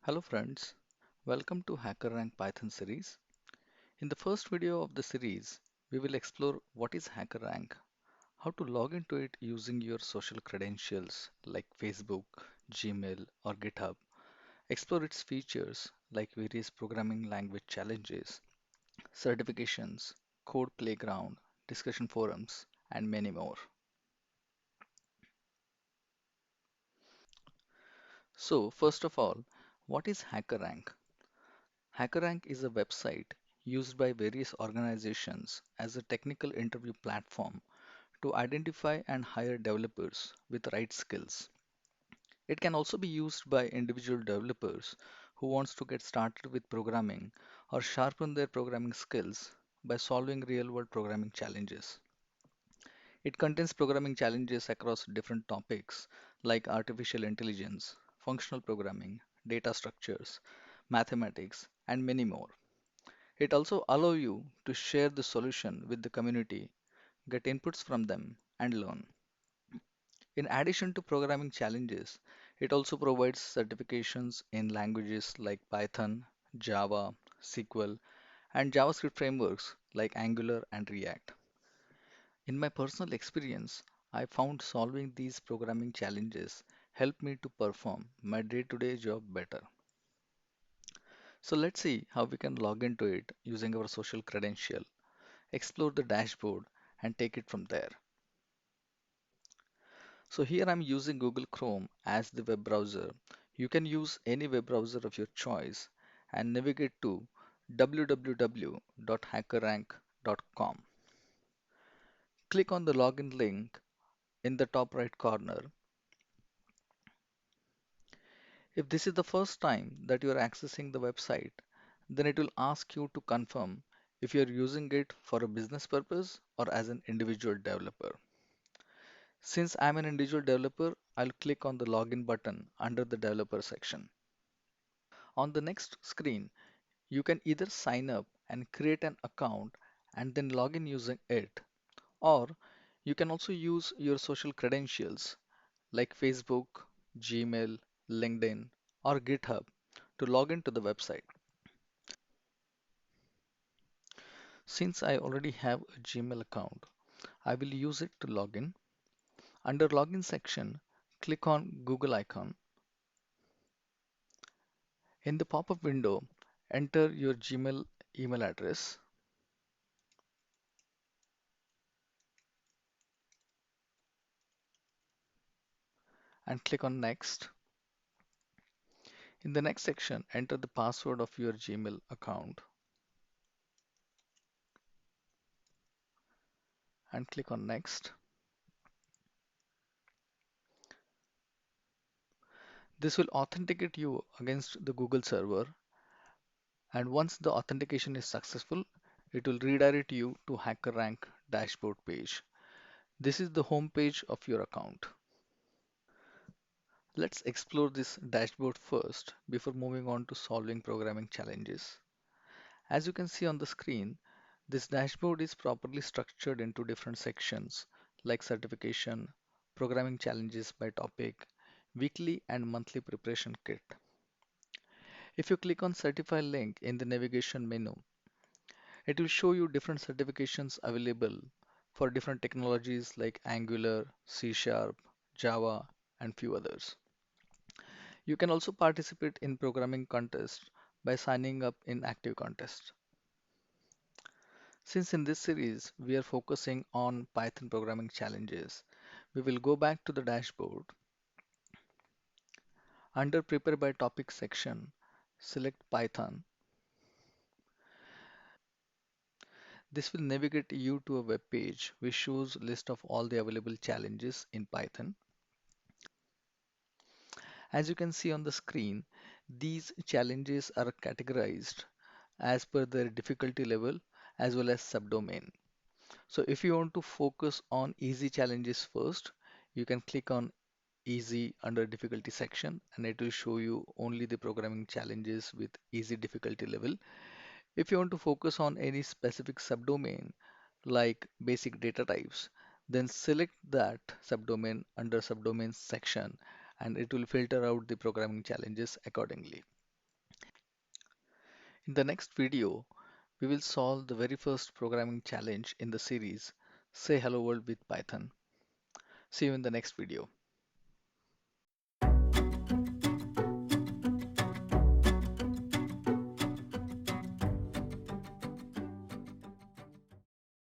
Hello friends, welcome to HackerRank Python series. In the first video of the series, we will explore what is HackerRank, how to log into it using your social credentials like Facebook, Gmail, or GitHub, explore its features like various programming language challenges, certifications, code playground, discussion forums, and many more. So, first of all, what is HackerRank? HackerRank is a website used by various organizations as a technical interview platform to identify and hire developers with right skills. It can also be used by individual developers who wants to get started with programming or sharpen their programming skills by solving real-world programming challenges. It contains programming challenges across different topics like artificial intelligence, functional programming, data structures, mathematics, and many more. It also allows you to share the solution with the community, get inputs from them, and learn. In addition to programming challenges, it also provides certifications in languages like Python, Java, SQL, and JavaScript frameworks like Angular and React. In my personal experience, I found solving these programming challenges helped me to perform my day-to-day job better. So let's see how we can log into it using our social credential, explore the dashboard, and take it from there. So here I'm using Google Chrome as the web browser. You can use any web browser of your choice and navigate to www.hackerrank.com. Click on the login link in the top right corner. If this is the first time that you are accessing the website, then it will ask you to confirm if you are using it for a business purpose or as an individual developer. Since I'm an individual developer, I'll click on the login button under the developer section. On the next screen, you can either sign up and create an account and then log in using it, or you can also use your social credentials like Facebook, Gmail, LinkedIn, or GitHub to log into the website. Since I already have a Gmail account, I will use it to log in. Under login section, click on Google icon. In the pop-up window, enter your Gmail email address and click on next. In the next section, enter the password of your Gmail account and click on next. This will authenticate you against the Google server, and once the authentication is successful, it will redirect you to HackerRank dashboard page. This is the home page of your account. Let's explore this dashboard first before moving on to solving programming challenges. As you can see on the screen, this dashboard is properly structured into different sections like certification, programming challenges by topic, weekly and monthly preparation kit. If you click on certify link in the navigation menu, it will show you different certifications available for different technologies like Angular, C Sharp, Java, and few others. You can also participate in programming contests by signing up in active contests. Since in this series we are focusing on Python programming challenges, we will go back to the dashboard. Under Prepare by Topic section, select Python. This will navigate you to a web page which shows list of all the available challenges in Python. As you can see on the screen, these challenges are categorized as per their difficulty level as well as subdomain. So if you want to focus on easy challenges first, you can click on easy under difficulty section and it will show you only the programming challenges with easy difficulty level. If you want to focus on any specific subdomain like basic data types, then select that subdomain under subdomain section and it will filter out the programming challenges accordingly. In the next video, we will solve the very first programming challenge in the series, Say Hello World with Python. See you in the next video.